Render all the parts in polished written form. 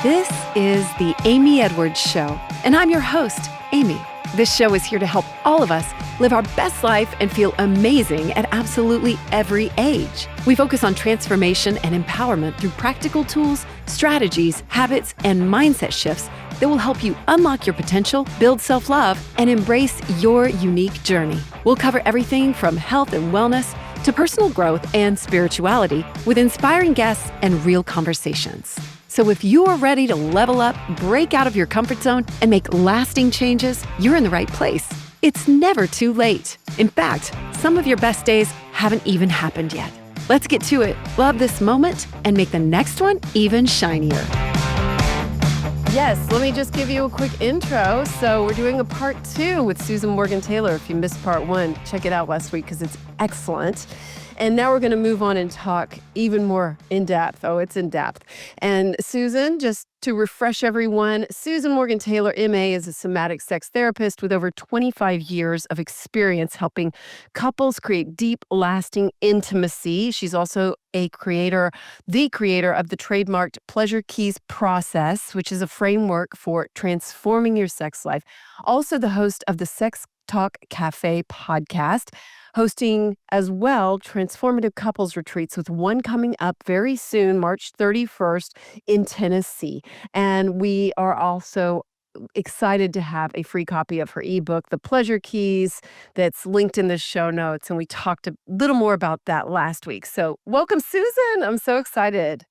This is the Amy Edwards Show, and I'm your host, Amy. This show is here to help all of us live our best life and feel amazing at absolutely every age. We focus on transformation and empowerment through practical tools, strategies, habits, and mindset shifts that will help you unlock your potential, build self-love, and embrace your unique journey. We'll cover everything from health and wellness to personal growth and spirituality with inspiring guests and real conversations. So if you're ready to level up, break out of your comfort zone, and make lasting changes, you're in the right place. It's never too late. In fact, some of your best days haven't even happened yet. Let's get to it. Love this moment and make the next one even shinier. Yes, let me just give you a quick intro. So we're doing a part 2 with Susan Morgan-Taylor. If you missed part 1, check it out last week because it's excellent. And now we're going to move on and talk even more in depth. Oh, it's in depth. And Susan, just to refresh everyone, Susan Morgan-Taylor, MA, is a somatic sex therapist with over 25 years of experience helping couples create deep, lasting intimacy. She's also the creator of the trademarked Pleasure Keys process, which is a framework for transforming your sex life. Also the host of the Sex Talk Café Podcast, hosting as well transformative couples retreats, with one coming up very soon, March 31st in Tennessee. And we are also excited to have a free copy of her ebook, The Pleasure Keys, that's linked in the show notes. And we talked a little more about that last week. So welcome, Susan. I'm so excited.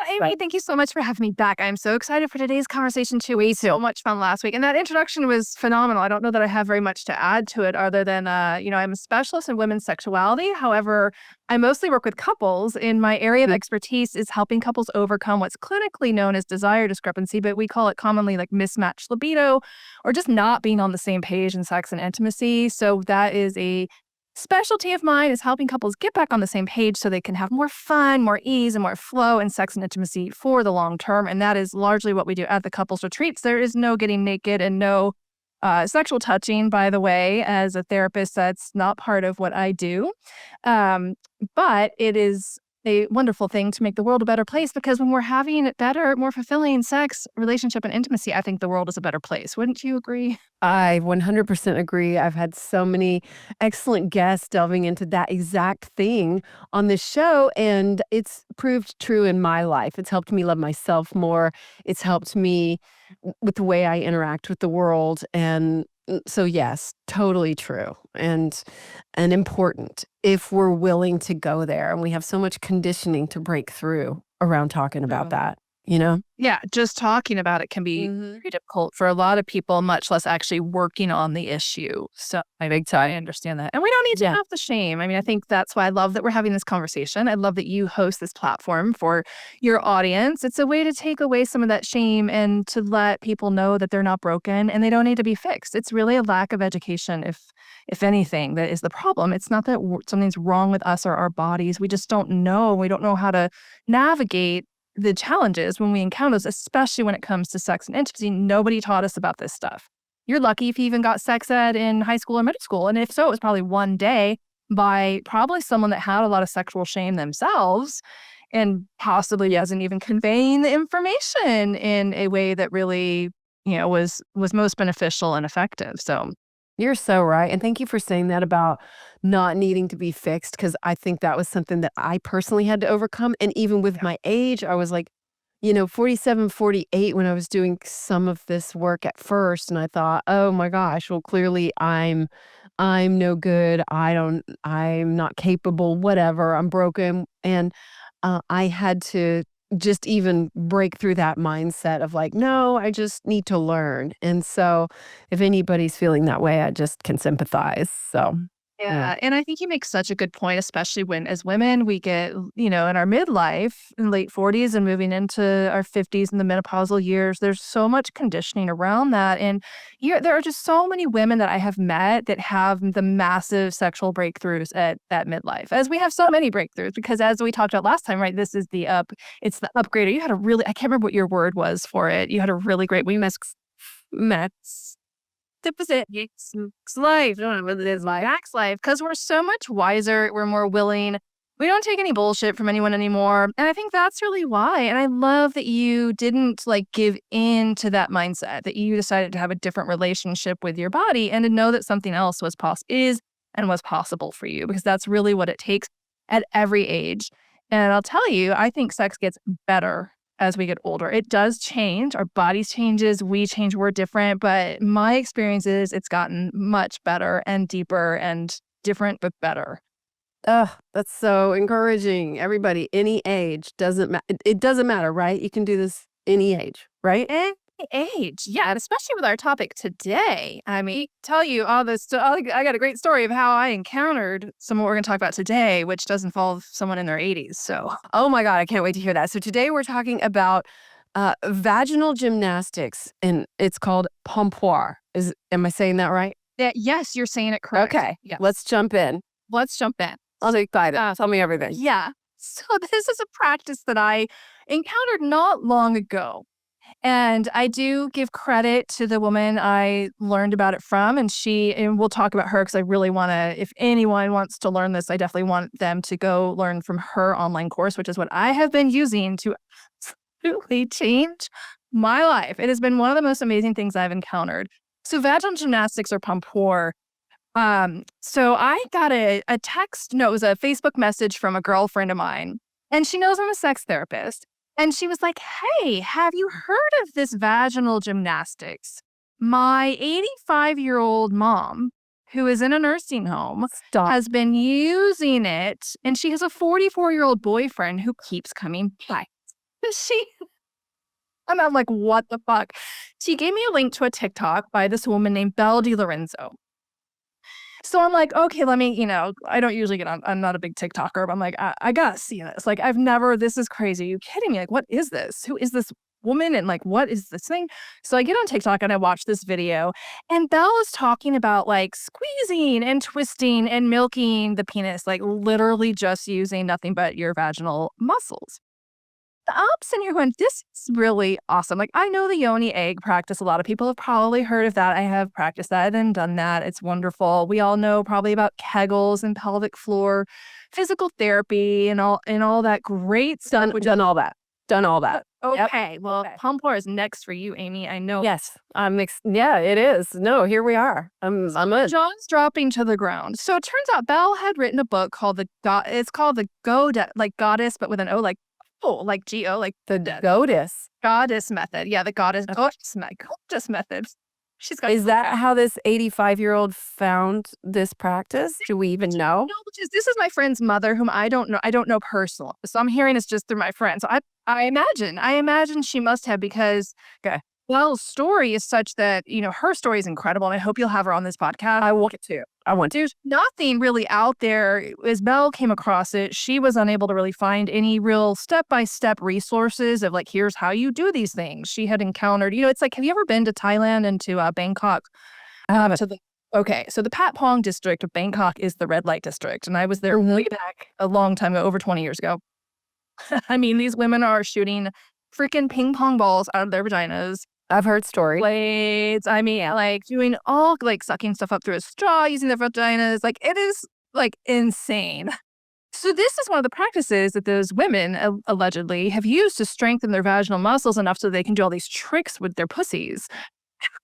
Amy, thank you so much for having me back. I'm so excited for today's conversation too. We had so much fun last week, and that introduction was phenomenal. I don't know that I have very much to add to it other than, I'm a specialist in women's sexuality. However, I mostly work with couples, and my area of expertise is helping couples overcome what's clinically known as desire discrepancy, but we call it commonly like mismatched libido, or just not being on the same page in sex and intimacy. So that is a specialty of mine, is helping couples get back on the same page so they can have more fun, more ease, and more flow in sex and intimacy for the long term. And that is largely what we do at the couples retreats. There is no getting naked and no sexual touching, by the way. As a therapist, that's not part of what I do. But it is a wonderful thing to make the world a better place, because when we're having better, more fulfilling sex, relationship, and intimacy, I think the world is a better place. Wouldn't you agree? I 100% agree. I've had so many excellent guests delving into that exact thing on this show, and it's proved true in my life. It's helped me love myself more. It's helped me with the way I interact with the world. And so yes, totally true and important if we're willing to go there. And we have so much conditioning to break through around talking about that, you know? Yeah, just talking about it can be very difficult for a lot of people, much less actually working on the issue. So I understand that. And we don't need to have the shame. I mean, I think that's why I love that we're having this conversation. I love that you host this platform for your audience. It's a way to take away some of that shame and to let people know that they're not broken and they don't need to be fixed. It's really a lack of education, if anything, that is the problem. It's not that something's wrong with us or our bodies. We just don't know. We don't know how to navigate the challenges when we encounter those, especially when it comes to sex and intimacy. Nobody taught us about this stuff. You're lucky if you even got sex ed in high school or middle school. And if so, it was probably one day by probably someone that had a lot of sexual shame themselves and possibly wasn't even conveying the information in a way that really, was most beneficial and effective. So you're so right. And thank you for saying that about not needing to be fixed, because I think that was something that I personally had to overcome. And even with my age, I was like, 47, 48 when I was doing some of this work at first. And I thought, oh my gosh, well, clearly I'm no good. I'm not capable, whatever. I'm broken. And I had to just even break through that mindset of like, no, I just need to learn. And so if anybody's feeling that way, I just can sympathize. So yeah. And I think you make such a good point, especially when as women, we get, in our midlife, in late 40s and moving into our 50s and the menopausal years, there's so much conditioning around that. And there are just so many women that I have met that have the massive sexual breakthroughs at midlife, as we have so many breakthroughs, because as we talked about last time, right, this is it's the upgrader. You had I can't remember what your word was for it. You had a really great, we met life, I don't know what it is, my axe life, because we're so much wiser, we're more willing We don't take any bullshit from anyone anymore. And I think that's really why. And I love that you didn't give in to that mindset, that you decided to have a different relationship with your body and to know that something else was possible for you, because that's really what it takes at every age. And I'll tell you, I think sex gets better as we get older. It does change. Our bodies changes, we change, we're different. But my experience is it's gotten much better and deeper and different, but better. Oh, that's so encouraging. Everybody, any age, doesn't matter. It doesn't matter, right? You can do this any age, right? Any age. Yeah, and especially with our topic today. I mean, tell you all this. I got a great story of how I encountered some of what we're going to talk about today, which does involve someone in their 80s. So, oh my God, I can't wait to hear that. So today we're talking about vaginal gymnastics, and it's called Pompoir. Am I saying that right? Yes, you're saying it correct. Okay, yes. Let's jump in. I'll be excited. Tell me everything. Yeah. So this is a practice that I encountered not long ago. And I do give credit to the woman I learned about it from. And we'll talk about her because I really want to, if anyone wants to learn this, I definitely want them to go learn from her online course, which is what I have been using to absolutely change my life. It has been one of the most amazing things I've encountered. So vaginal gymnastics, or Pompoir. So I got a text, no, it was a Facebook message from a girlfriend of mine, and she knows I'm a sex therapist. And she was like, hey, have you heard of this vaginal gymnastics? My 85-year-old mom, who is in a nursing home, has been using it, and she has a 44-year-old boyfriend who keeps coming back. And I'm like, what the fuck? She gave me a link to a TikTok by this woman named Bel Di Lorenzo. So I'm like, okay, let me, I don't usually get on, I'm not a big TikToker, but I'm like, I gotta see this. This is crazy. Are you kidding me? What is this? Who is this woman? And what is this thing? So I get on TikTok and I watch this video, and Belle is talking about squeezing and twisting and milking the penis, literally just using nothing but your vaginal muscles. I'm sitting here going, this is really awesome. I know the yoni egg practice. A lot of people have probably heard of that. I have practiced that and done that. It's wonderful. We all know probably about Kegels and pelvic floor, physical therapy, and all that great stuff. Done all that. Okay. Yep. Well, Pompoir is next for you, Amy. I know. Yes. Yeah, it is. No, here we are. I'm in. Jaws dropping to the ground. So it turns out Belle had written a book called it's called the Gohddess, Gohddess, but with an O, G-O, the Gohddess. Gohddess method. Yeah, the Gohddess method. Is that how this 85-year-old found this practice? Do we even know? No, because this is my friend's mother, whom I don't know personally. So I'm hearing this just through my friend. So I imagine she must have, because Belle's story is such that, her story is incredible. And I hope you'll have her on this podcast. I want to. There's nothing really out there. As Belle came across it, she was unable to really find any real step-by-step resources of here's how you do these things. She had encountered, it's have you ever been to Thailand and to Bangkok? I haven't. So the Pat Pong district of Bangkok is the red light district. And I was there way back a long time ago, over 20 years ago. I mean, these women are shooting freaking ping pong balls out of their vaginas. I've heard stories. Blades. I mean, doing all, sucking stuff up through a straw, using their vaginas. It is, insane. So this is one of the practices that those women allegedly have used to strengthen their vaginal muscles enough so they can do all these tricks with their pussies.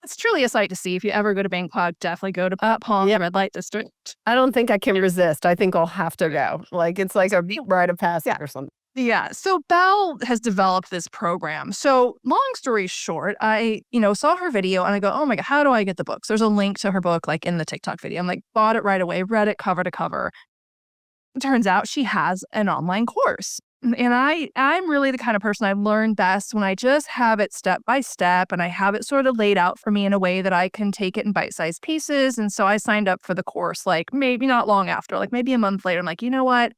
It's truly a sight to see. If you ever go to Bangkok, definitely go to Pat Pong, red light district. I don't think I can resist. I think I'll have to go. It's a rite of passage or something. Yeah. So Belle has developed this program. So long story short, I, saw her video and I go, oh my God, how do I get the books? There's a link to her book, in the TikTok video. I'm bought it right away, read it cover to cover. It turns out she has an online course. And I'm really the kind of person I learn best when I just have it step by step and I have it sort of laid out for me in a way that I can take it in bite-sized pieces. And so I signed up for the course, maybe not long after, maybe a month later. I'm you know what?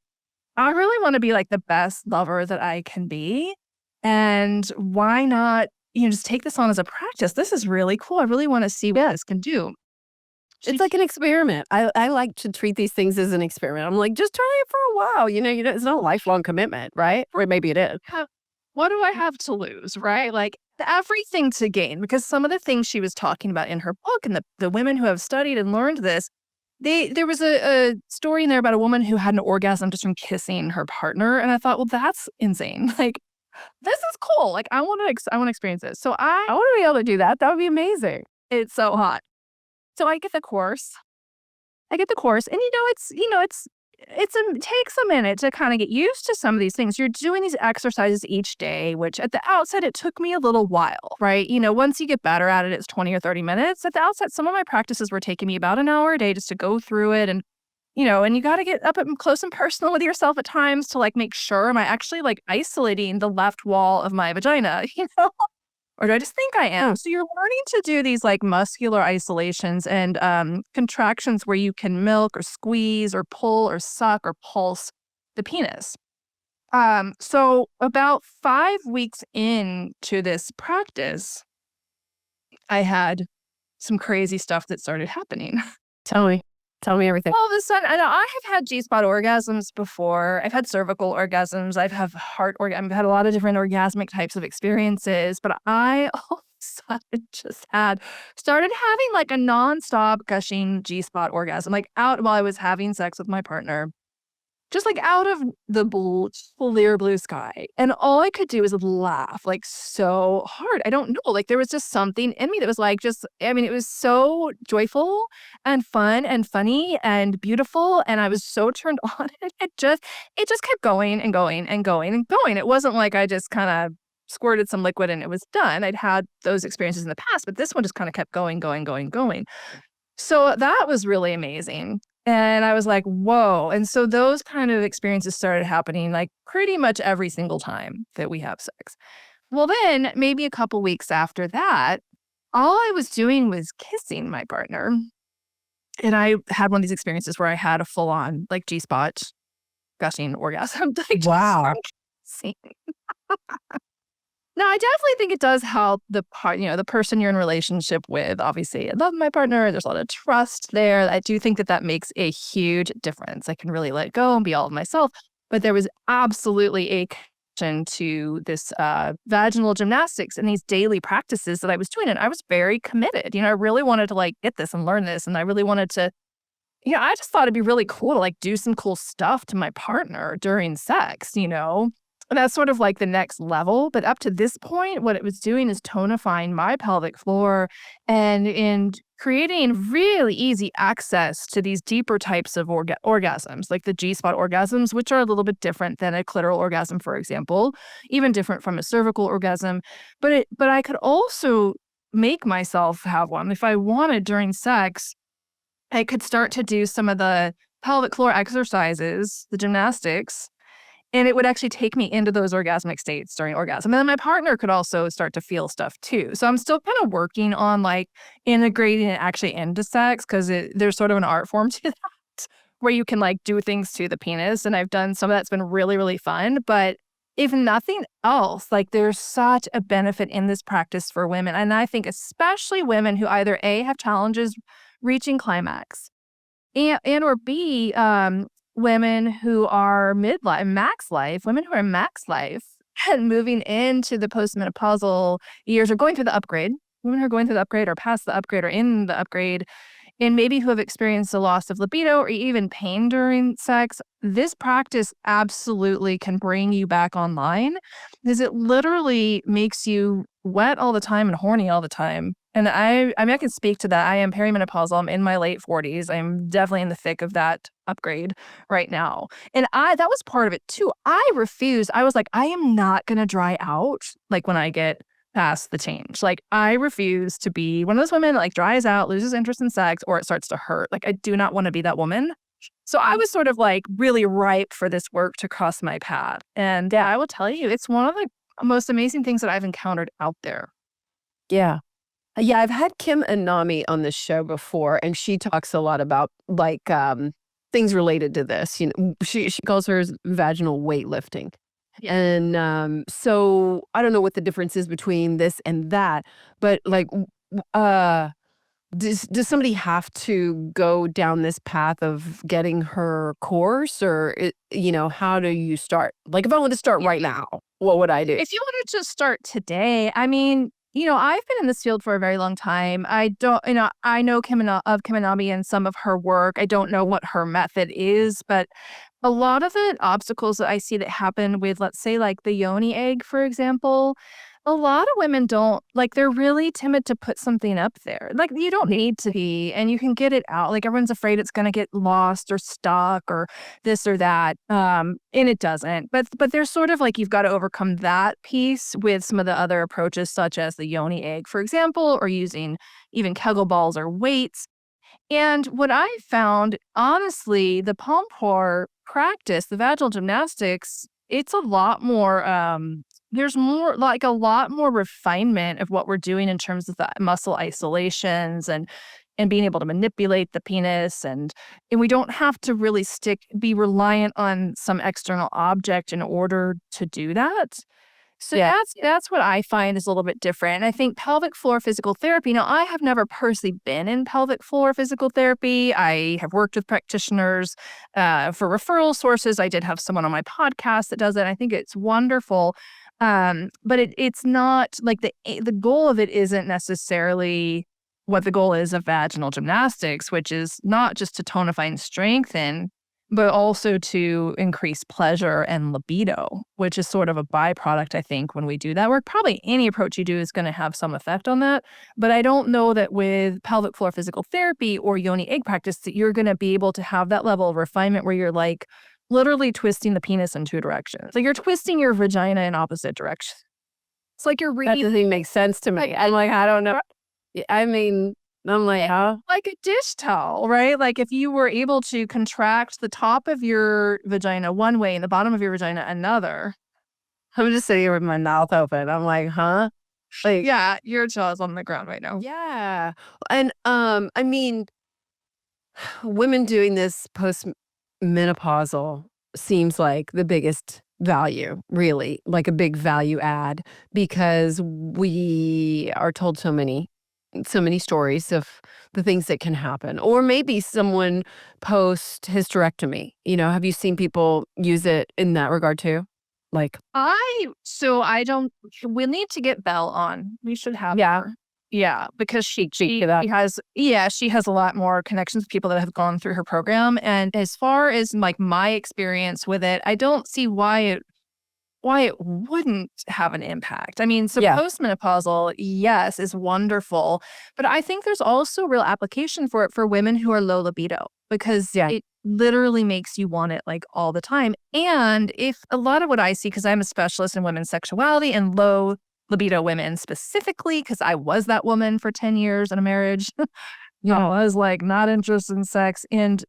I really want to be the best lover that I can be. And why not, just take this on as a practice? This is really cool. I really want to see what this can do. It's like an experiment. I like to treat these things as an experiment. I'm just try it for a while. It's not a lifelong commitment, right? Or maybe it is. What do I have to lose, right? Everything to gain, because some of the things she was talking about in her book and the women who have studied and learned this, there was a story in there about a woman who had an orgasm just from kissing her partner. And I thought, well, that's insane. Like, this is cool. Like, I want to experience this. So I want to be able to do that. That would be amazing. it's so hot. So I get the course. And it takes a minute to kind of get used to some of these things. You're doing these exercises each day, which at the outset, it took me a little while, right? Once you get better at it, it's 20 or 30 minutes. At the outset, some of my practices were taking me about an hour a day just to go through it. And you got to get up close and personal with yourself at times to like make sure, am I actually like isolating the left wall of my vagina, Or do I just think I am? So you're learning to do these like muscular isolations and contractions where you can milk or squeeze or pull or suck or pulse the penis. So about 5 weeks into this practice, I had some crazy stuff that started happening. Tell me everything. All of a sudden, I know I have had G-spot orgasms before. I've had cervical orgasms. I've had I've had a lot of different orgasmic types of experiences, but I all of a sudden just started having like a nonstop gushing G-spot orgasm, like out while I was having sex with my partner. Just like out of the clear blue sky. And all I could do was laugh like so hard. I don't know. Like there was just something in me that was like it was so joyful and fun and funny and beautiful. And I was so turned on. And it just kept going and going and going and going. It wasn't like I just kind of squirted some liquid and it was done. I'd had those experiences in the past, but this one just kind of kept going, going, going, going. So that was really amazing. And I was like, whoa. And so those kind of experiences started happening like pretty much every single time that we have sex. Well, then maybe a couple weeks after that, all I was doing was kissing my partner. And I had one of these experiences where I had a full on like G-spot gushing orgasm. Wow. Now, I definitely think it does help the person you're in relationship with. Obviously, I love my partner. There's a lot of trust there. I do think that makes a huge difference. I can really let go and be all of myself. But there was absolutely a connection to this vaginal gymnastics and these daily practices that I was doing. And I was very committed. I really wanted to like get this and learn this. And I really wanted to, I just thought it'd be really cool to like do some cool stuff to my partner during sex, And that's sort of like the next level. But up to this point, what it was doing is tonifying my pelvic floor and creating really easy access to these deeper types of orgasms, like the G-spot orgasms, which are a little bit different than a clitoral orgasm, for example, even different from a cervical orgasm. But I could also make myself have one. If I wanted during sex, I could start to do some of the pelvic floor exercises, the gymnastics, and it would actually take me into those orgasmic states during orgasm. And then my partner could also start to feel stuff too. So I'm still kind of working on like integrating it actually into sex because there's sort of an art form to that where you can like do things to the penis. And I've done some of that's been really, really fun. But if nothing else, like there's such a benefit in this practice for women. And I think especially women who either A, have challenges reaching climax and or B, women who are midlife, max life, women who are max life and moving into the postmenopausal years or going through the upgrade, women who are going through the upgrade or past the upgrade or in the upgrade, and maybe who have experienced a loss of libido or even pain during sex, this practice absolutely can bring you back online because it literally makes you wet all the time and horny all the time. And I can speak to that. I am perimenopausal. I'm in my late 40s. I'm definitely in the thick of that upgrade right now. And that was part of it too. I refused. I was like, I am not going to dry out like when I get past the change. Like I refuse to be one of those women that like dries out, loses interest in sex, or it starts to hurt. Like I do not want to be that woman. So I was sort of like really ripe for this work to cross my path. And yeah, I will tell you, it's one of the most amazing things that I've encountered out there. Yeah. Yeah, I've had Kim Anami on this show before, and she talks a lot about like things related to this. She calls hers vaginal weightlifting. Yeah. And so I don't know what the difference is between this and that, but like, does somebody have to go down this path of getting her course, or how do you start? Like, if I want to start right now, what would I do? If you wanted to start today, I mean, I've been in this field for a very long time. I don't, I know of Kim Anami and some of her work. I don't know what her method is, but a lot of the obstacles that I see that happen with, let's say, like the yoni egg, for example, a lot of women don't, like, they're really timid to put something up there. Like, you don't need to be, and you can get it out. Like, everyone's afraid it's going to get lost or stuck or this or that. And it doesn't. But there's sort of like, you've got to overcome that piece with some of the other approaches, such as the yoni egg, for example, or using even Kegel balls or weights. And what I found, honestly, the Pompoir practice, the vaginal gymnastics, it's a lot more, there's more, like a lot more refinement of what we're doing in terms of the muscle isolations and being able to manipulate the penis. And we don't have to really be reliant on some external object in order to do that. So that's what I find is a little bit different. And I think pelvic floor physical therapy. Now, I have never personally been in pelvic floor physical therapy. I have worked with practitioners for referral sources. I did have someone on my podcast that does it. I think it's wonderful. But it's not like the goal of it isn't necessarily what the goal is of vaginal gymnastics, which is not just to tonify and strengthen, but also to increase pleasure and libido, which is sort of a byproduct, I think, when we do that work. Probably any approach you do is going to have some effect on that. But I don't know that with pelvic floor physical therapy or yoni egg practice that you're going to be able to have that level of refinement where you're like literally twisting the penis in two directions. Like, you're twisting your vagina in opposite directions. It's like you're That reading doesn't make sense to me. I'm like, I don't know. I mean, I'm like, huh? like a dish towel, right? Like, if you were able to contract the top of your vagina one way and the bottom of your vagina another. I'm just sitting here with my mouth open. I'm like, huh? Like, Yeah, your jaw's on the ground right now. yeah. And I mean, women doing this post-menopausal seems like the biggest value, really, like a big value add, because we are told so many stories of the things that can happen. Or maybe someone post hysterectomy. Have you seen people use it in that regard too? Like, We'll need to get Belle on. We should have yeah, her. Yeah, because she that. she has a lot more connections with people that have gone through her program. And as far as like my experience with it, I don't see why it wouldn't have an impact. I mean, so Yeah. postmenopausal, yes, is wonderful, but I think there's also real application for it for women who are low libido, because it literally makes you want it like all the time. And if a lot of what I see, because I'm a specialist in women's sexuality and low libido women specifically, because I was that woman for 10 years in a marriage. I was like not interested in sex. And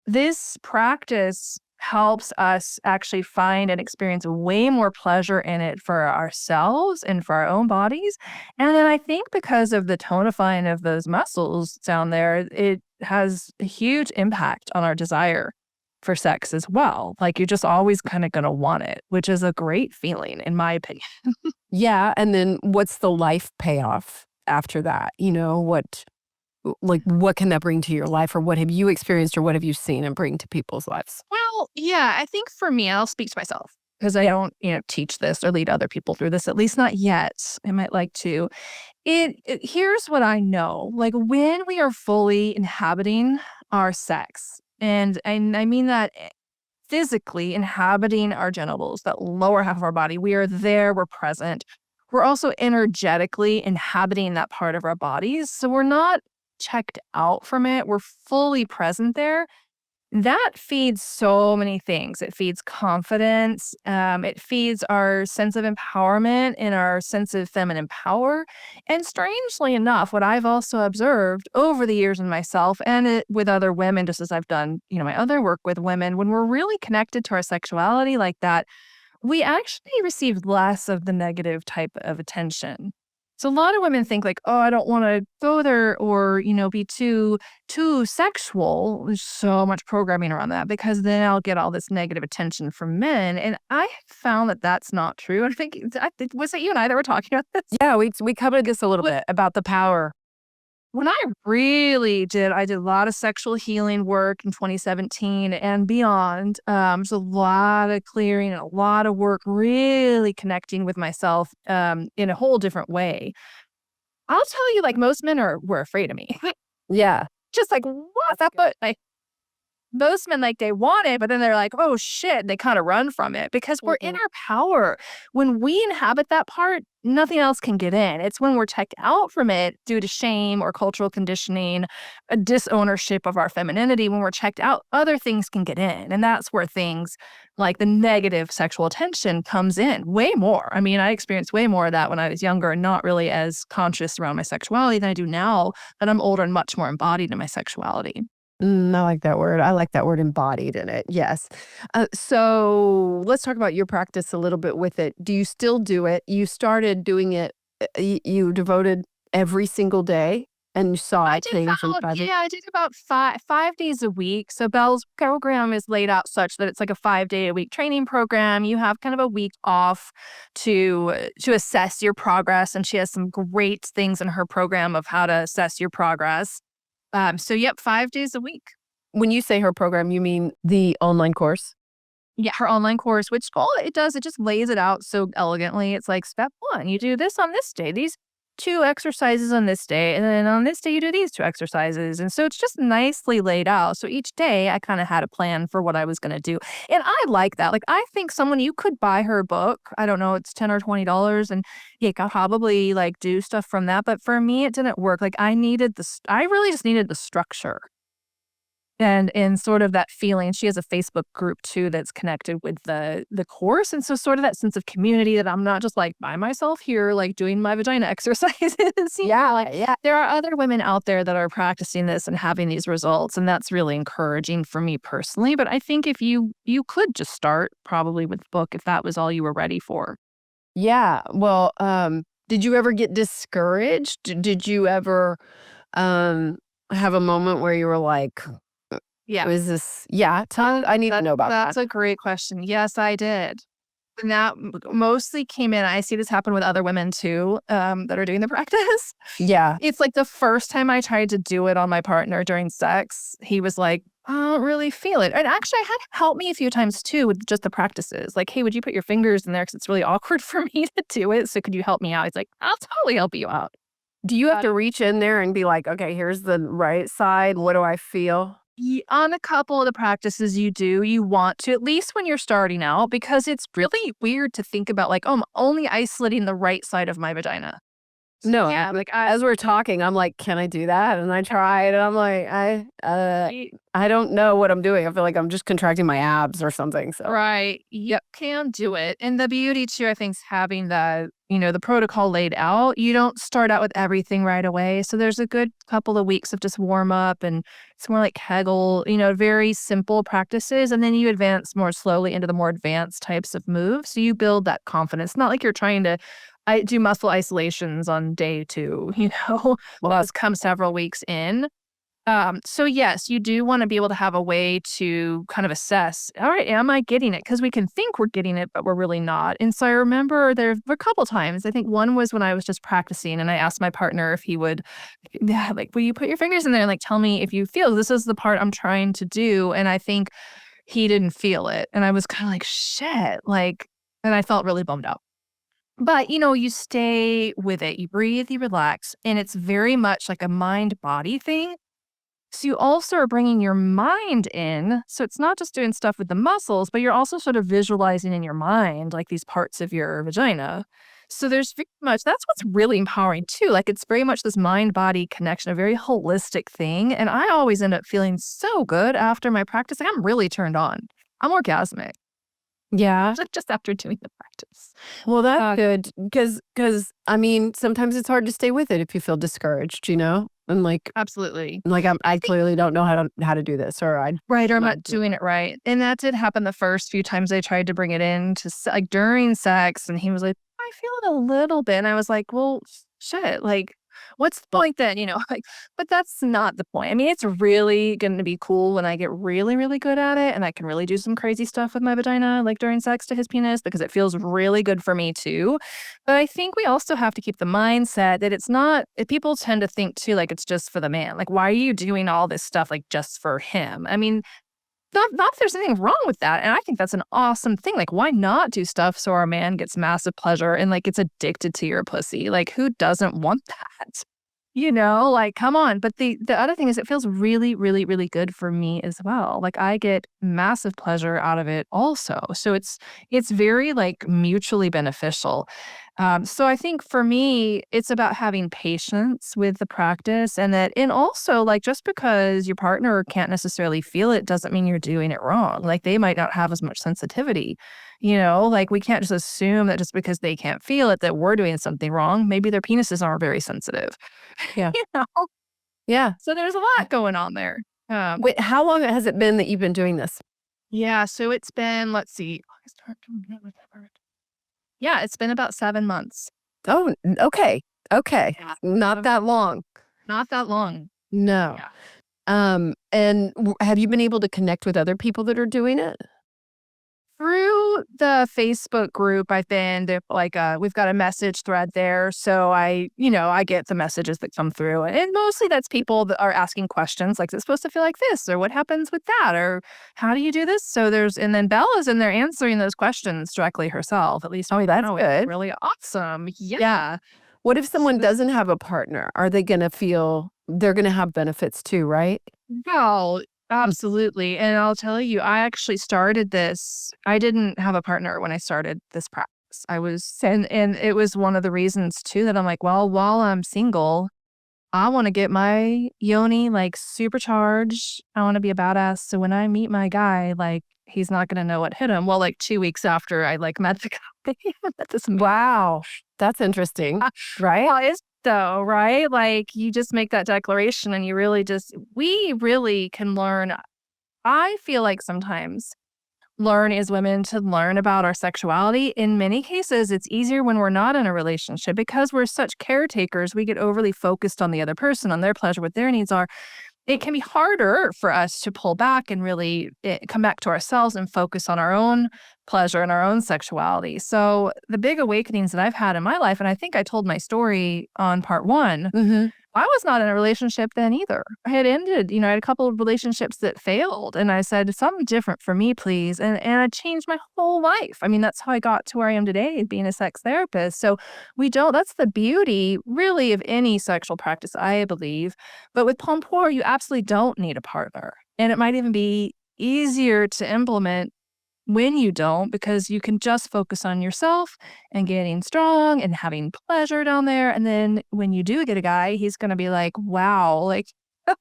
this practice helps us actually find and experience way more pleasure in it for ourselves and for our own bodies. And then I think because of the tonifying of those muscles down there, it has a huge impact on our desire for sex as well. Like, you're just always kind of going to want it, which is a great feeling, in my opinion. Yeah. And then what's the life payoff after that? What can that bring to your life, or what have you experienced, or what have you seen and bring to people's lives? Well, yeah, I think for me, I'll speak to myself because I don't, teach this or lead other people through this, at least not yet. I might like to. Here's what I know. Like, when we are fully inhabiting our sex, and I mean that physically inhabiting our genitals, that lower half of our body, we are there, we're present. We're also energetically inhabiting that part of our bodies. So we're not checked out from it. We're fully present there. That feeds so many things. It feeds confidence. It feeds our sense of empowerment and our sense of feminine power. And strangely enough, what I've also observed over the years in myself and with other women, just as I've done, my other work with women, when we're really connected to our sexuality like that, we actually receive less of the negative type of attention. So a lot of women think like, oh, I don't want to go there or, be too sexual. There's so much programming around that because then I'll get all this negative attention from men. And I found that that's not true. I think, was it you and I that were talking about this? Yeah, we covered this a little bit about the power. When I did a lot of sexual healing work in 2017 and beyond. There's a lot of clearing and a lot of work really connecting with myself in a whole different way. I'll tell you, like, most men were afraid of me. Yeah. Just like, what? Like, most men, like, they want it, but then they're like, oh shit, they kind of run from it because we're in our power. When we inhabit that part, nothing else can get in. It's when we're checked out from it due to shame or cultural conditioning, a disownership of our femininity. When we're checked out, other things can get in. And that's where things like the negative sexual attention comes in way more. I mean, I experienced way more of that when I was younger and not really as conscious around my sexuality than I do now that I'm older and much more embodied in my sexuality. I like that word. I like that word embodied in it. Yes. So let's talk about your practice a little bit with it. Do you still do it? You started doing it, you devoted every single day and you saw I it did change in about 5 days? yeah, I did about five days a week. So Belle's program is laid out such that it's like a 5-day-a-week training program. You have kind of a week off to assess your progress, and she has some great things in her program of how to assess your progress. So yep, 5 days a week. When you say her program, you mean the online course? Yeah, her online course, which all it does, it just lays it out so elegantly. It's like step 1, you do this on this day, these 2 exercises on this day, and then on this day you do these 2 exercises. And so it's just nicely laid out. So each day I kind of had a plan for what I was going to do. And I like that. Like I think someone you could buy her book. I don't know, it's $10 or $20 and you could probably like do stuff from that, but for me it didn't work. Like I really just needed the structure. And sort of that feeling. She has a Facebook group too that's connected with the course. And so sort of that sense of community that I'm not just like by myself here, like doing my vagina exercises. Yeah. There are other women out there that are practicing this and having these results. And that's really encouraging for me personally. But I think if you could just start probably with the book if that was all you were ready for. Yeah. Well, did you ever get discouraged? Did you ever have a moment where you were like, Yeah. was this, yeah, I need to know about That's that. a great question. Yes, I did. And that mostly came in. I see this happen with other women too, that are doing the practice. Yeah. It's like the first time I tried to do it on my partner during sex, he was like, I don't really feel it. And actually, I had helped me a few times too with just the practices. Like, hey, would you put your fingers in there? Because it's really awkward for me to do it. So could you help me out? He's like, I'll totally help you out. Do you have to reach in there and be like, okay, here's the right side. What do I feel? On a couple of the practices you want to, at least when you're starting out, because it's really weird to think about like, oh, I'm only isolating the right side of my vagina. No, Yeah, like as we're talking, I'm like, can I do that? And I tried, and I'm like, I don't know what I'm doing. I feel like I'm just contracting my abs or something. So Right. Yep. Can do it. And the beauty too, I think, is having the protocol laid out. You don't start out with everything right away. So there's a good couple of weeks of just warm up and it's more like Kegel, very simple practices. And then you advance more slowly into the more advanced types of moves. So you build that confidence. Not like you're trying to I do muscle isolations on day 2, well, that's come several weeks in. So yes, you do want to be able to have a way to kind of assess, all right, am I getting it? Because we can think we're getting it, but we're really not. And so I remember there were a couple times. I think one was when I was just practicing and I asked my partner if he would, yeah, like, will you put your fingers in there and like tell me if you feel this is the part I'm trying to do? And I think he didn't feel it. And I was kind of like, shit, like, and I felt really bummed out. But, you stay with it. You breathe, you relax, and it's very much like a mind-body thing. So you also are bringing your mind in. So it's not just doing stuff with the muscles, but you're also sort of visualizing in your mind, like these parts of your vagina. So there's very much, that's what's really empowering too. Like it's very much this mind-body connection, a very holistic thing. And I always end up feeling so good after my practice. Like I'm really turned on. I'm orgasmic. yeah. Just after doing the practice. Well, that's good because I mean, sometimes it's hard to stay with it if you feel discouraged, and like Absolutely. I clearly don't know how to do this, or I'm not doing it right. And that did happen the first few times I tried to bring it in to like during sex. And he was like, I feel it a little bit. And I was like, well, shit, like, what's the point then? Like, but that's not the point. I mean, it's really going to be cool when I get really, really good at it and I can really do some crazy stuff with my vagina, like during sex to his penis, because it feels really good for me too. But I think we also have to keep the mindset that it's not, people tend to think too, like it's just for the man. Like, why are you doing all this stuff like just for him? I mean, not that there's anything wrong with that. And I think that's an awesome thing. Like, why not do stuff so our man gets massive pleasure and like gets addicted to your pussy? Like, who doesn't want that? Like, come on. But the other thing is it feels really, really, really good for me as well. Like, I get massive pleasure out of it also. So it's very like mutually beneficial. So I think for me, it's about having patience with the practice and also like just because your partner can't necessarily feel it doesn't mean you're doing it wrong. Like they might not have as much sensitivity, like we can't just assume that just because they can't feel it that we're doing something wrong. Maybe their penises aren't very sensitive. Yeah. Yeah. So there's a lot going on there. Wait, how long has it been that you've been doing this? Yeah. So it's been, let's see. Yeah, it's been about 7 months. Oh, okay. Okay. Yeah. Not that long. Not that long. No. Yeah. And have you been able to connect with other people that are doing it? Through the Facebook group, I've been we've got a message thread there. So I get the messages that come through. And mostly that's people that are asking questions like, is it supposed to feel like this? Or what happens with that? Or how do you do this? So and then Bella's in there answering those questions directly herself. At least that's good. It's really awesome. Yeah. What if someone doesn't have a partner? Are they going to feel they're going to have benefits too, right? Well, absolutely. And I'll tell you, I actually started this. I didn't have a partner when I started this practice. And it was one of the reasons too that I'm like, well, while I'm single, I want to get my yoni like supercharged. I want to be a badass. So when I meet my guy, like he's not going to know what hit him. Well, like 2 weeks after I like met the guy, Wow. That's interesting, right? How is though, right? Like you just make that declaration and we really can learn. I feel like sometimes learn as women to learn about our sexuality. In many cases, it's easier when we're not in a relationship because we're such caretakers. We get overly focused on the other person, on their pleasure, what their needs are. It can be harder for us to pull back and really come back to ourselves and focus on our own pleasure and our own sexuality. So the big awakenings that I've had in my life, and I think I told my story on part 1, Mm-hmm. I was not in a relationship then either. I had ended, I had a couple of relationships that failed. And I said, something different for me, please. And I changed my whole life. I mean, that's how I got to where I am today, being a sex therapist. So that's the beauty really of any sexual practice, I believe. But with Pompoir, you absolutely don't need a partner. And it might even be easier to implement when you don't, because you can just focus on yourself and getting strong and having pleasure down there. And then when you do get a guy, he's going to be like, wow, like,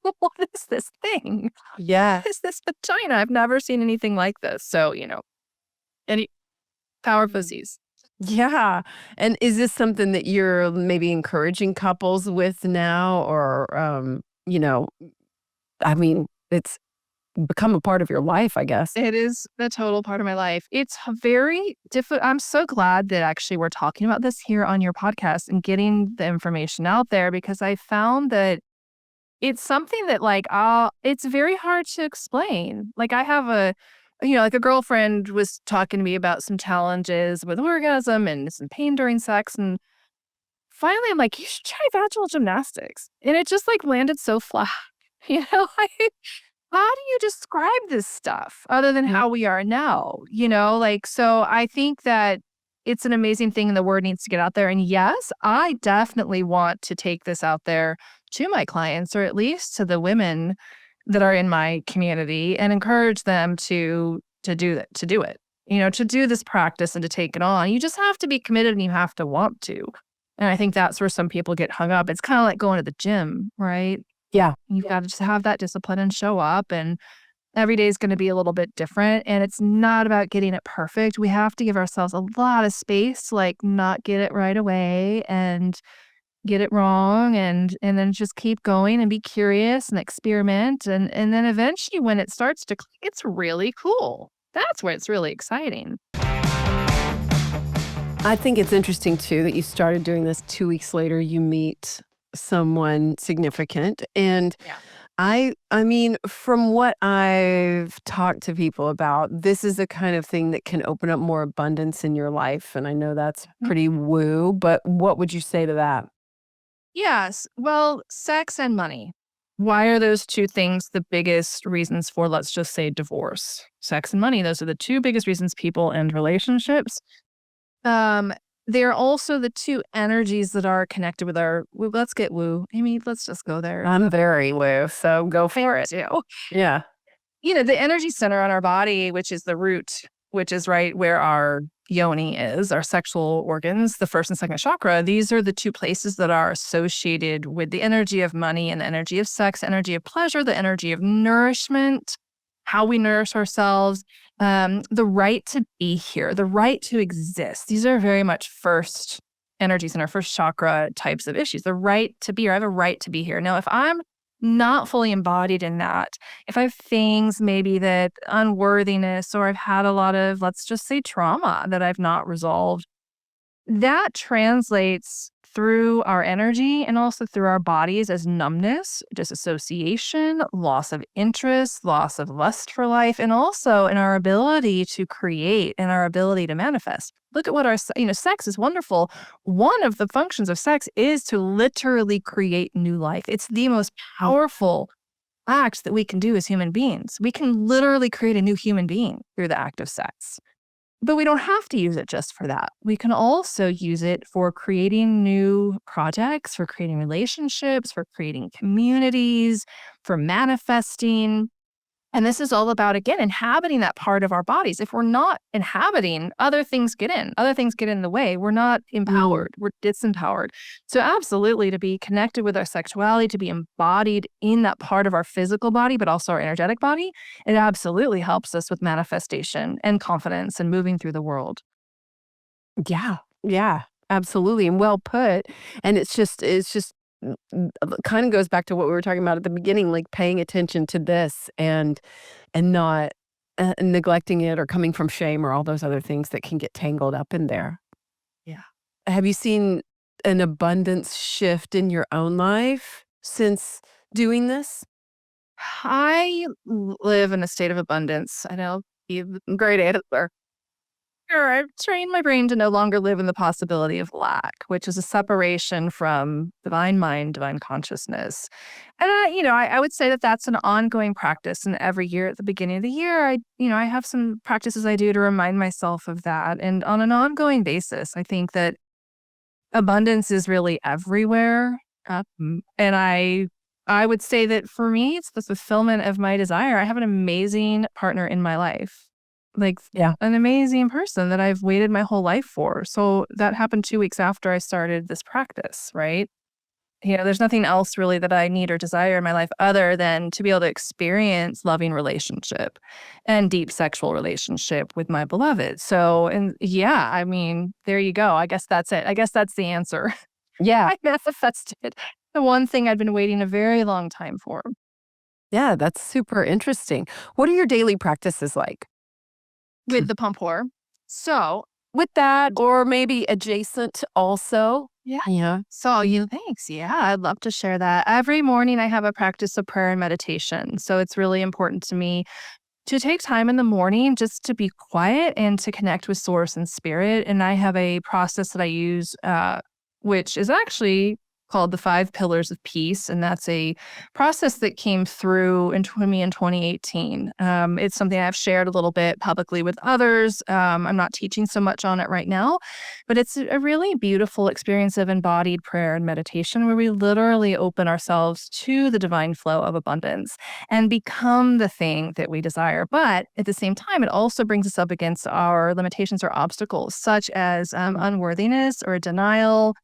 what is this thing? Yeah. What is this vagina? I've never seen anything like this. So, any power pussies. Yeah. And is this something that you're maybe encouraging couples with now? Or, I mean, it's become a part of your life, I guess. It is the total part of my life. It's very difficult. I'm so glad that actually we're talking about this here on your podcast and getting the information out there, because I found that it's something that it's very hard to explain. Like I have like a girlfriend was talking to me about some challenges with orgasm and some pain during sex. And finally I'm like, you should try vaginal gymnastics. And it just like landed so flat, how do you describe this stuff other than how we are now? So I think that it's an amazing thing and the word needs to get out there. And yes, I definitely want to take this out there to my clients, or at least to the women that are in my community, and encourage them to do it, to do this practice and to take it on. You just have to be committed and you have to want to. And I think that's where some people get hung up. It's kind of like going to the gym, right? Yeah. You've got to just have that discipline and show up, and every day is going to be a little bit different. And it's not about getting it perfect. We have to give ourselves a lot of space to like not get it right away and get it wrong, and then just keep going and be curious and experiment. And then eventually when it starts to click, it's really cool. That's where it's really exciting. I think it's interesting too that you started doing this 2 weeks later, you meet someone significant. And I mean, from what I've talked to people about, this is the kind of thing that can open up more abundance in your life. And I know that's pretty woo, but what would you say to that? Yes. Well, sex and money. Why are those two things the biggest reasons for, let's just say, divorce? Sex and money. Those are the two biggest reasons people end relationships. They're also the two energies that are connected with our, let's get woo. Amy, let's just go there. I'm very woo, so go for it. Yeah. The energy center on our body, which is the root, which is right where our yoni is, our sexual organs, the first and second chakra. These are the two places that are associated with the energy of money and the energy of sex, energy of pleasure, the energy of nourishment, how we nourish ourselves, the right to be here, the right to exist. These are very much first energies in our first chakra types of issues. The right to be here. I have a right to be here. Now, if I'm not fully embodied in that, if I have things maybe that unworthiness, or I've had a lot of, let's just say, trauma that I've not resolved, that translates through our energy and also through our bodies as numbness, disassociation, loss of interest, loss of lust for life, and also in our ability to create and our ability to manifest. Look at what sex is wonderful. One of the functions of sex is to literally create new life. It's the most powerful act that we can do as human beings. We can literally create a new human being through the act of sex. But we don't have to use it just for that. We can also use it for creating new projects, for creating relationships, for creating communities, for manifesting. And this is all about, again, inhabiting that part of our bodies. If we're not inhabiting, other things get in. Other things get in the way. We're not empowered. We're disempowered. So absolutely, to be connected with our sexuality, to be embodied in that part of our physical body, but also our energetic body, it absolutely helps us with manifestation and confidence and moving through the world. Yeah, absolutely. And well put. And it's just kind of goes back to what we were talking about at the beginning, like paying attention to this and not neglecting it or coming from shame or all those other things that can get tangled up in there. Yeah. Have you seen an abundance shift in your own life since doing this? I live in a state of abundance. I know you've great answer. Sure, I've trained my brain to no longer live in the possibility of lack, which is a separation from divine mind, divine consciousness. And I would say that that's an ongoing practice. And every year at the beginning of the year, I have some practices I do to remind myself of that. And on an ongoing basis, I think that abundance is really everywhere. And I would say that for me, it's the fulfillment of my desire. I have an amazing partner in my life. An amazing person that I've waited my whole life for. So that happened 2 weeks after I started this practice, right? There's nothing else really that I need or desire in my life other than to be able to experience loving relationship and deep sexual relationship with my beloved. So, and yeah, I mean, there you go. I guess that's it. I guess that's the answer. Yeah. I manifested the one thing I'd been waiting a very long time for. Yeah, that's super interesting. What are your daily practices like? With the Pompoir. So with that, or maybe adjacent also? Yeah. So thanks. Yeah, I'd love to share that. Every morning I have a practice of prayer and meditation. So it's really important to me to take time in the morning just to be quiet and to connect with source and spirit. And I have a process that I use, which is actually called the 5 Pillars of Peace. And that's a process that came through into me in 2018. It's something I've shared a little bit publicly with others. I'm not teaching so much on it right now, but it's a really beautiful experience of embodied prayer and meditation where we literally open ourselves to the divine flow of abundance and become the thing that we desire. But at the same time, it also brings us up against our limitations or obstacles, such as unworthiness or denial.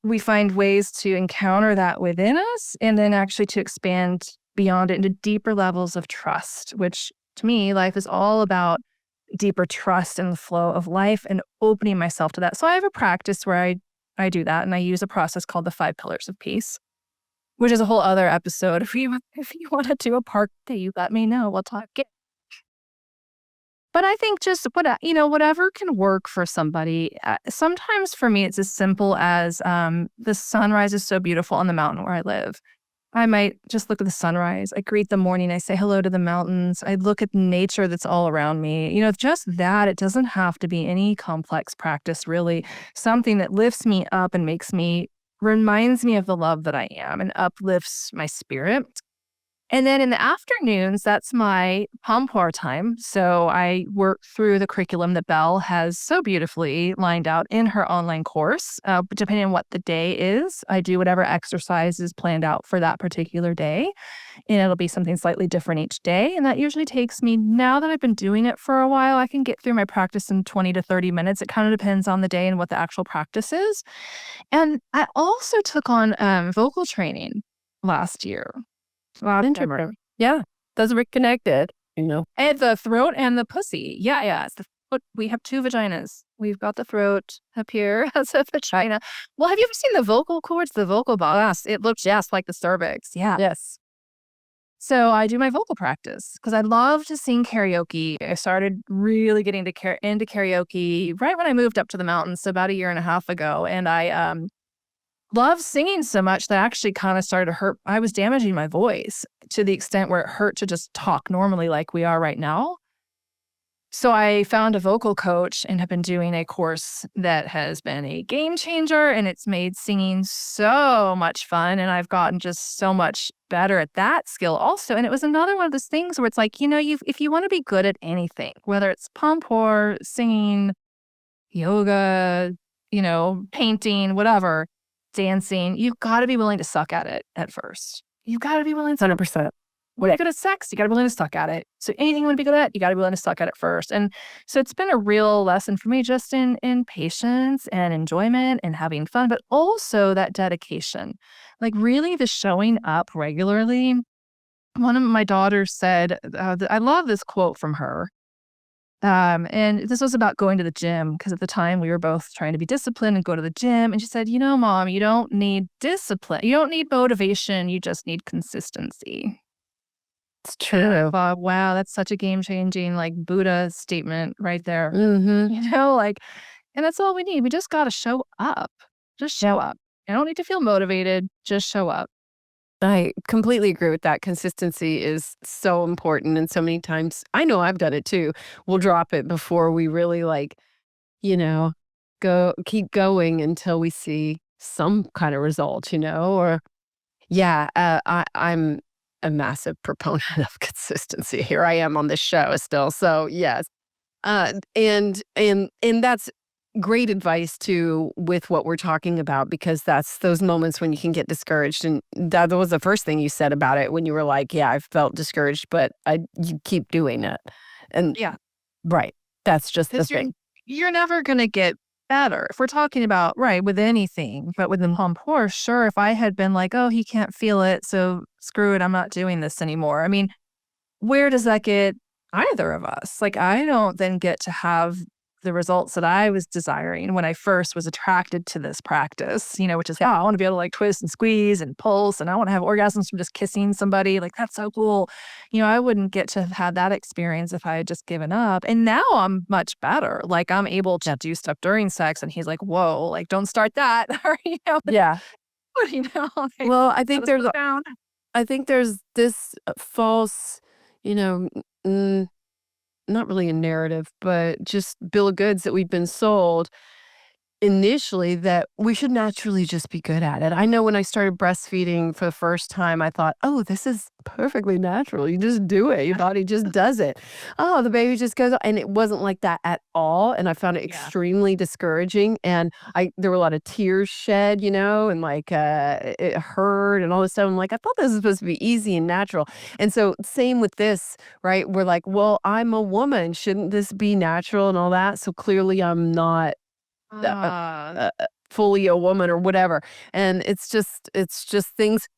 We find ways to encounter that within us and then actually to expand beyond it into deeper levels of trust, which to me, life is all about deeper trust in the flow of life and opening myself to that. So I have a practice where I do that, and I use a process called the 5 Pillars of Peace, which is a whole other episode. If you want to do a part two, you let me know. We'll talk again. But I think just whatever can work for somebody. Sometimes for me, it's as simple as the sunrise is so beautiful on the mountain where I live. I might just look at the sunrise. I greet the morning. I say hello to the mountains. I look at nature that's all around me. Just that. It doesn't have to be any complex practice, really. Something that lifts me up and makes me reminds me of the love that I am and uplifts my spirit. And then in the afternoons, that's my Pompoir time. So I work through the curriculum that Bel has so beautifully lined out in her online course. Depending on what the day is, I do whatever exercise is planned out for that particular day. And it'll be something slightly different each day. And that usually takes me, now that I've been doing it for a while, I can get through my practice in 20 to 30 minutes. It kind of depends on the day and what the actual practice is. And I also took on vocal training last year. Interesting. Yeah. Those are reconnected, And the throat and the pussy. Yeah. It's the foot. We have two vaginas. We've got the throat up here as a vagina. Well, have you ever seen the vocal cords, the vocal box? It looks just like the cervix. Yeah. Yes. So I do my vocal practice because I love to sing karaoke. I started really getting into karaoke right when I moved up to the mountains, so about a year and a half ago. And I love singing so much that actually kind of started to hurt. I was damaging my voice to the extent where it hurt to just talk normally like we are right now. So I found a vocal coach and have been doing a course that has been a game changer, and it's made singing so much fun. And I've gotten just so much better at that skill also. And it was another one of those things where it's like, if you want to be good at anything, whether it's Pompoir, singing, yoga, painting, whatever, dancing, you've got to be willing to suck at it at first. You've got to be willing to 100%. When you're good at sex, you got to be willing to suck at it. So anything you want to be good at, you got to be willing to suck at it first. And so it's been a real lesson for me just in patience and enjoyment and having fun, but also that dedication. Like really the showing up regularly. One of my daughters said, I love this quote from her. And this was about going to the gym because at the time we were both trying to be disciplined and go to the gym. And she said, Mom, you don't need discipline. You don't need motivation. You just need consistency. It's true. Wow, that's such a game-changing, Buddha statement right there. Mm-hmm. And that's all we need. We just got to show up. Just show up. You don't need to feel motivated. Just show up. I completely agree with that. Consistency is so important. And so many times, I know I've done it too. We'll drop it before we really keep going until we see some kind of result, or I'm a massive proponent of consistency. Here I am on this show still. So yes. And that's great advice too with what we're talking about, because that's those moments when you can get discouraged. And that was the first thing you said about it when you were like, yeah, I felt discouraged, but you keep doing it. And yeah, right. That's just the thing. You're never going to get better. If we're talking about, with anything, but with the Pompoir, sure, if I had been like, oh, he can't feel it, so screw it, I'm not doing this anymore. I mean, where does that get either of us? I don't then get to have the results that I was desiring when I first was attracted to this practice, which is, I want to be able to twist and squeeze and pulse, and I want to have orgasms from just kissing somebody. That's so cool. I wouldn't get to have had that experience if I had just given up. And now I'm much better. I'm able to do stuff during sex, and he's like, whoa, don't start that. Or, yeah. Well, I think there's this false, not really a narrative, but just bill of goods that we've been sold initially that we should naturally just be good at it. I know when I started breastfeeding for the first time, I thought, oh, this is perfectly natural. You just do it. Your body just does it. Oh, the baby just goes. And it wasn't like that at all. And I found it extremely discouraging. And there were a lot of tears shed, and it hurt and all this stuff. I'm like, I thought this was supposed to be easy and natural. And so same with this, right? We're like, well, I'm a woman. Shouldn't this be natural and all that? So clearly I'm not fully a woman or whatever. And it's just things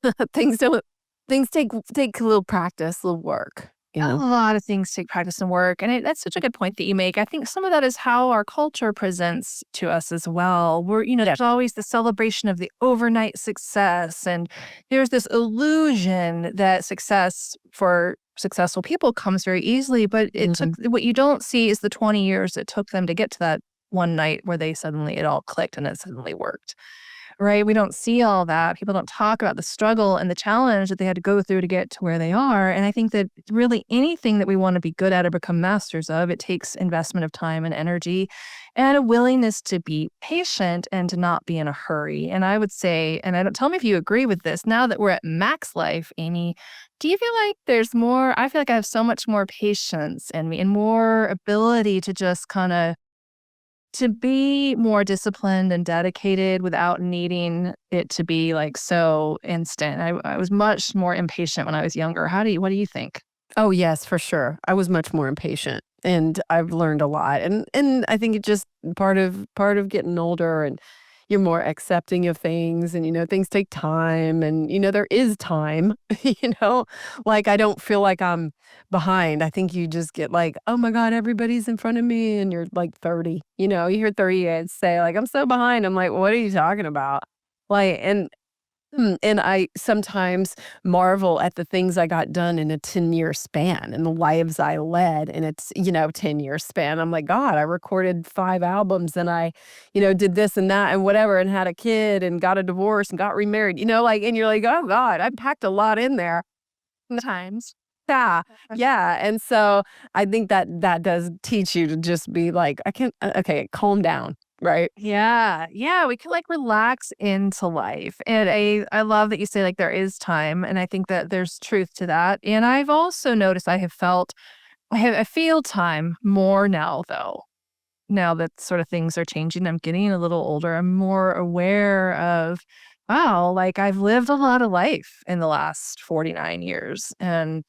take a little practice, a little work. A lot of things take practice and work. And that's such a good point that you make. I think some of that is how our culture presents to us as well. There's always the celebration of the overnight success. And there's this illusion that success for successful people comes very easily. But it took, what you don't see is the 20 years it took them to get to that one night where it all clicked and it suddenly worked. right? We don't see all that. People don't talk about the struggle and the challenge that they had to go through to get to where they are. And I think that really anything that we want to be good at or become masters of, it takes investment of time and energy and a willingness to be patient and to not be in a hurry. And I would say, and I don't tell me if you agree with this, now that we're at max life, Amy, do you feel like there's more? I feel like I have so much more patience in me and more ability to just kind of to be more disciplined and dedicated without needing it to be like so instant. I was much more impatient when I was younger. What do you think? Oh, yes, for sure. I was much more impatient and I've learned a lot. And I think it's just part of getting older and you're more accepting of things and things take time and there is time, you know? Like I don't feel like I'm behind. I think you just get like, "Oh my God, everybody's in front of me," and you're like 30. You hear 30 years say like, "I'm so behind." I'm like, "What are you talking about?" Like and I sometimes marvel at the things I got done in a 10-year span and the lives I led and it's, 10-year span. I'm like, God, I recorded 5 albums and I, did this and that and whatever and had a kid and got a divorce and got remarried, and you're like, oh God, I packed a lot in there. Times. Yeah. Yeah. And so I think that does teach you to just be like, I can't, okay, calm down. Right. Yeah. Yeah. We can like relax into life. And I love that you say like there is time. And I think that there's truth to that. And I've also noticed I feel time more now though. Now that sort of things are changing, I'm getting a little older. I'm more aware of, wow, like I've lived a lot of life in the last 49 years. And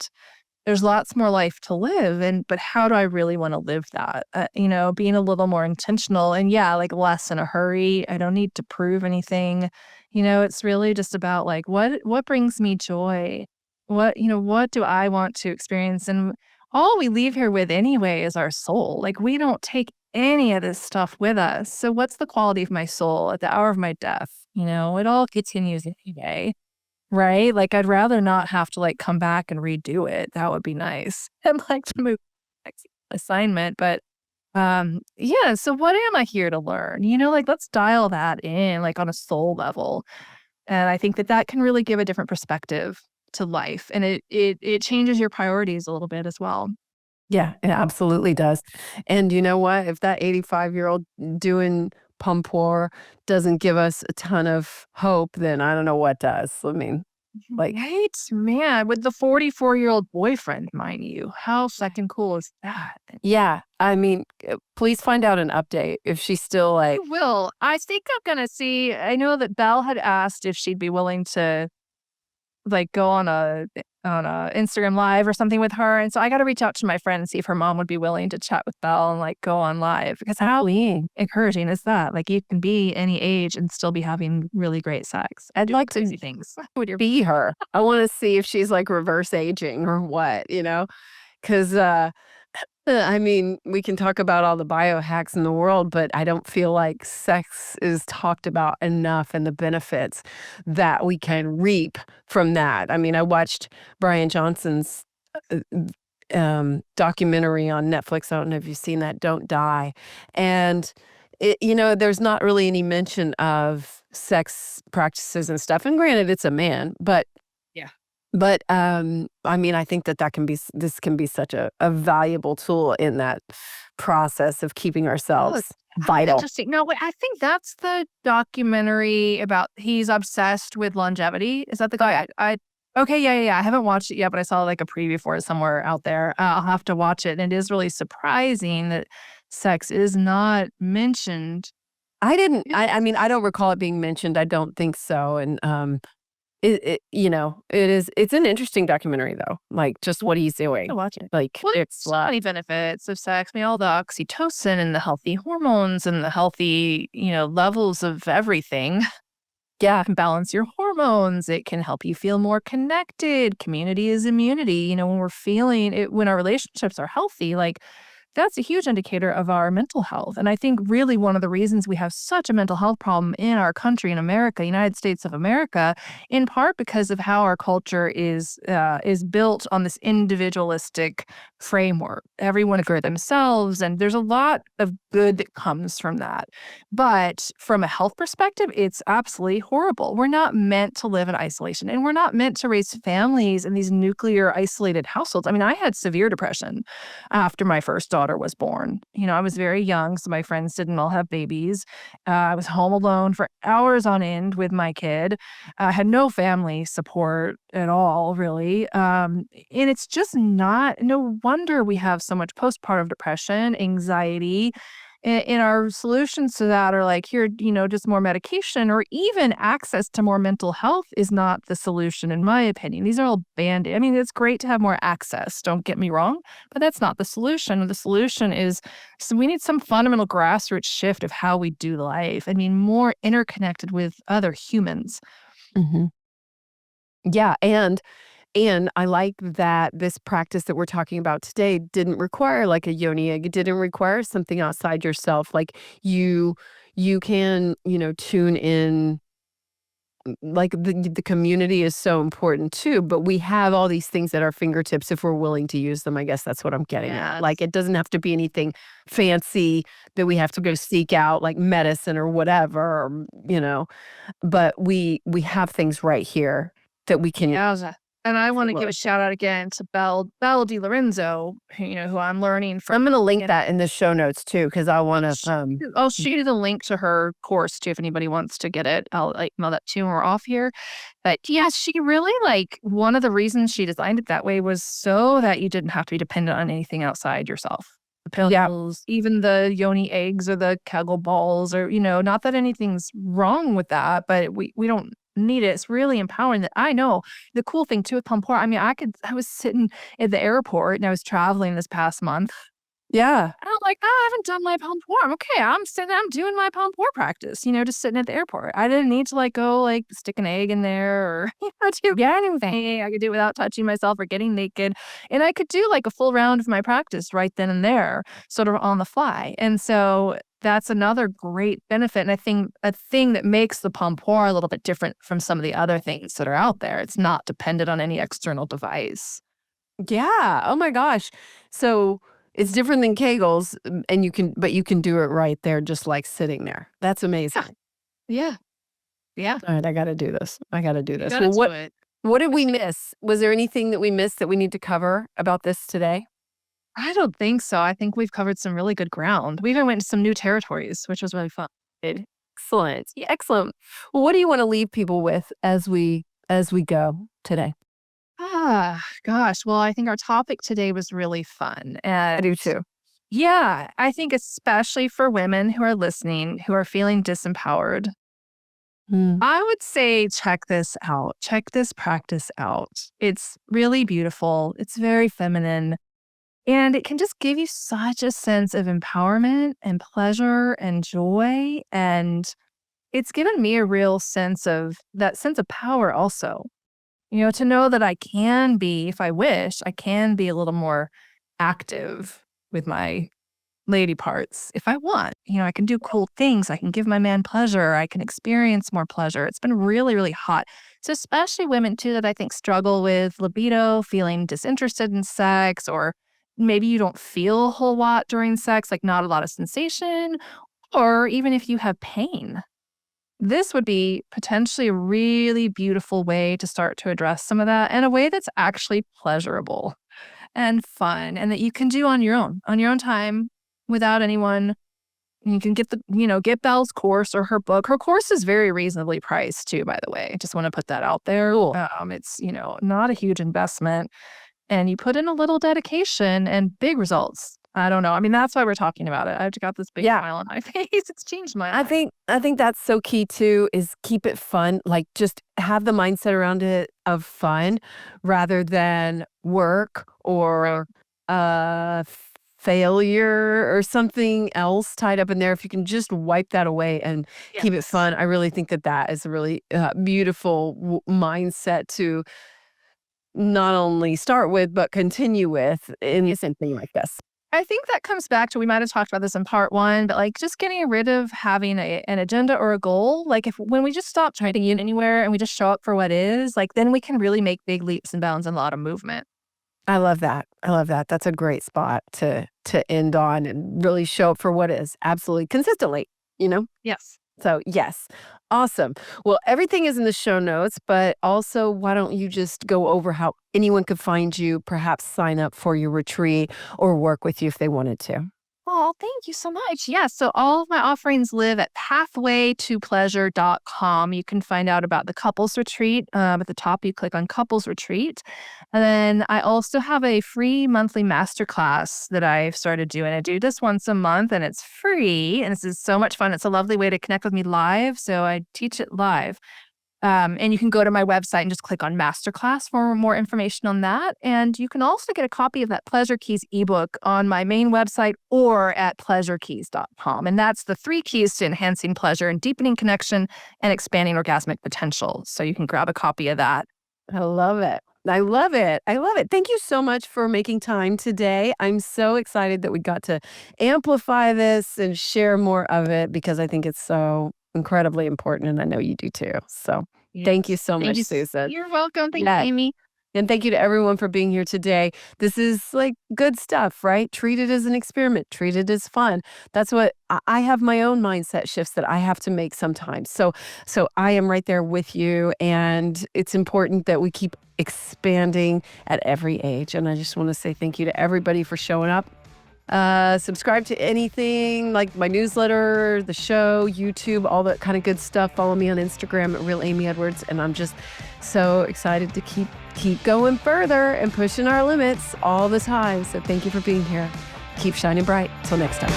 there's lots more life to live but how do I really want to live that? Being a little more intentional and yeah, like less in a hurry. I don't need to prove anything. It's really just about like what brings me joy? What do I want to experience? And all we leave here with anyway is our soul. Like we don't take any of this stuff with us. So what's the quality of my soul at the hour of my death? It all continues anyway. Right? Like, I'd rather not have to, like, come back and redo it. That would be nice. I'd like to move to the next assignment, but, yeah, so what am I here to learn? Like, let's dial that in, like, on a soul level, and I think that that can really give a different perspective to life, and it changes your priorities a little bit as well. Yeah, it absolutely does. And you know what? If that 85-year-old doing Pompoir doesn't give us a ton of hope, then I don't know what does. I mean, like, Right? Man, with the 44-year-old boyfriend, mind you. How second cool is that? yeah, I mean, please find out an update if she's still I like, will. I think I'm gonna see. I know that Belle had asked if she'd be willing to like go on a Instagram live or something with her, and so I got to reach out to my friend and see if her mom would be willing to chat with Belle and like go on live because how encouraging is that? Like you can be any age and still be having really great sex. I'd like to Crazy things. With your be her. I want to see if she's like reverse aging or what, Because I mean, we can talk about all the biohacks in the world, but I don't feel like sex is talked about enough and the benefits that we can reap from that. I mean, I watched Brian Johnson's documentary on Netflix. I don't know if you've seen that, Don't Die. And there's not really any mention of sex practices and stuff. And granted, it's a man, but yeah. but, I mean, I think that this can be such a valuable tool in that process of keeping ourselves vital. Interesting. No, wait, I think that's the documentary about he's obsessed with longevity. Is that the guy? I okay, yeah. I haven't watched it yet, but I saw like a preview for it somewhere out there. I'll have to watch it. And it is really surprising that sex is not mentioned. I mean, I don't recall it being mentioned. I don't think so. And, it's an interesting documentary though. Like just what he's doing. To watch it. Like Well, there's it's so many benefits of sex. I mean, all the oxytocin and the healthy hormones and the healthy, levels of everything. yeah. Can balance your hormones. It can help you feel more connected. Community is immunity. When we're feeling it, when our relationships are healthy, like that's a huge indicator of our mental health. And I think really one of the reasons we have such a mental health problem in our country, in America, United States of America, in part because of how our culture is built on this individualistic framework. Everyone for themselves, and there's a lot of good that comes from that. But from a health perspective, it's absolutely horrible. We're not meant to live in isolation, and we're not meant to raise families in these nuclear isolated households. I mean, I had severe depression after my first daughter was born. I was very young, so my friends didn't all have babies. I was home alone for hours on end with my kid. I had no family support at all, really. And it's just no wonder we have so much postpartum depression, anxiety. And our solutions to that are like, here, just more medication, or even access to more mental health is not the solution, in my opinion. These are all band-aid. I mean, it's great to have more access, don't get me wrong, but that's not the solution. The solution is, so we need some fundamental grassroots shift of how we do life. I mean, more interconnected with other humans. Mm-hmm. Yeah. And I like that this practice that we're talking about today didn't require like a yoni egg. It didn't require something outside yourself. Like you can, tune in. Like the community is so important too, but we have all these things at our fingertips if we're willing to use them. I guess that's what I'm getting at. Like it doesn't have to be anything fancy that we have to go seek out, like medicine or whatever, but we have things right here that we can. Yowza. And I want to give a shout out again to Bel Di Lorenzo, who I'm learning from. I'm going to link that in the show notes too, because I want to. I'll shoot you the link to her course too if anybody wants to get it. I'll email that to you when we're off here. But yeah, she really one of the reasons she designed it that way was so that you didn't have to be dependent on anything outside yourself. The pills, even the yoni eggs or the Kegel balls, or not that anything's wrong with that, but we don't need it. It's really empowering. That I know the cool thing too with Pompoir. I mean, I was sitting at the airport and I was traveling this past month. Yeah. And I'm like, I haven't done my Pompoir. Okay, I'm doing my Pompoir practice, just sitting at the airport. I didn't need to go stick an egg in there or do anything. I could do it without touching myself or getting naked. And I could do a full round of my practice right then and there, sort of on the fly. And so that's another great benefit. And I think a thing that makes the Pompoir a little bit different from some of the other things that are out there. It's not dependent on any external device. Yeah. Oh my gosh. So it's different than Kegels, and you can do it right there, just like sitting there. That's amazing. Yeah. Yeah. All right. I got to do this. Well, what did we miss? Was there anything that we missed that we need to cover about this today? I don't think so. I think we've covered some really good ground. We even went into some new territories, which was really fun. Excellent. Yeah, excellent. Well, what do you want to leave people with as we go today? Gosh. Well, I think our topic today was really fun. And I do too. Yeah, I think especially for women who are listening, who are feeling disempowered, I would say check this out. Check this practice out. It's really beautiful. It's very feminine. And it can just give you such a sense of empowerment and pleasure and joy. And it's given me a real sense of power also. To know that I can be, if I wish, I can be a little more active with my lady parts if I want. I can do cool things. I can give my man pleasure. I can experience more pleasure. It's been really, really hot. So especially women too that I think struggle with libido, feeling disinterested in sex, or maybe you don't feel a whole lot during sex, like not a lot of sensation, or even if you have pain. This would be potentially a really beautiful way to start to address some of that in a way that's actually pleasurable and fun, and that you can do on your own time without anyone. You can get Bel's course or her book. Her course is very reasonably priced too, by the way. I just want to put that out there. It's, not a huge investment, and you put in a little dedication and big results. I don't know. I mean, that's why we're talking about it. I've got this big smile on my face. It's changed my life. I think that's so key too, is keep it fun. Like just have the mindset around it of fun rather than work or failure or something else tied up in there. If you can just wipe that away and keep it fun, I really think that is a really beautiful mindset to not only start with, but continue with in something like this. I think that comes back to, we might have talked about this in part 1, but like just getting rid of having an agenda or a goal. Like when we just stop trying to get anywhere and we just show up for what is, like then we can really make big leaps and bounds and a lot of movement. I love that. I love that. That's a great spot to end on and really show up for what is. Absolutely. Consistently, Yes. So yes. Awesome. Well, everything is in the show notes, but also why don't you just go over how anyone could find you, perhaps sign up for your retreat or work with you if they wanted to. Oh, thank you so much. Yeah, so all of my offerings live at pathwaytopleasure.com. You can find out about the couples retreat. At the top, you click on couples retreat. And then I also have a free monthly masterclass that I've started doing. I do this once a month and it's free. And this is so much fun. It's a lovely way to connect with me live. So I teach it live. And you can go to my website and just click on Masterclass for more information on that. And you can also get a copy of that Pleasure Keys ebook on my main website or at pleasurekeys.com. And that's the 3 keys to enhancing pleasure and deepening connection and expanding orgasmic potential. So you can grab a copy of that. I love it. I love it. I love it. Thank you so much for making time today. I'm so excited that we got to amplify this and share more of it because I think it's so incredibly important, and I know you do too. So thank you so much, Susan. You're welcome. Thank you, Amy. And thank you to everyone for being here today. This is like good stuff, right? Treat it as an experiment. Treat it as fun. That's what I have, my own mindset shifts that I have to make sometimes. So I am right there with you. And it's important that we keep expanding at every age. And I just want to say thank you to everybody for showing up. Subscribe to anything like my newsletter, the show, YouTube, all that kind of good stuff. Follow me on Instagram at Real Amy Edwards. And I'm just so excited to keep going further and pushing our limits all the time. So thank you for being here. Keep shining bright. Till next time.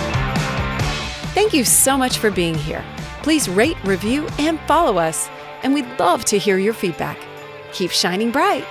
Thank you so much for being here. Please rate, review, and follow us. And we'd love to hear your feedback. Keep shining bright.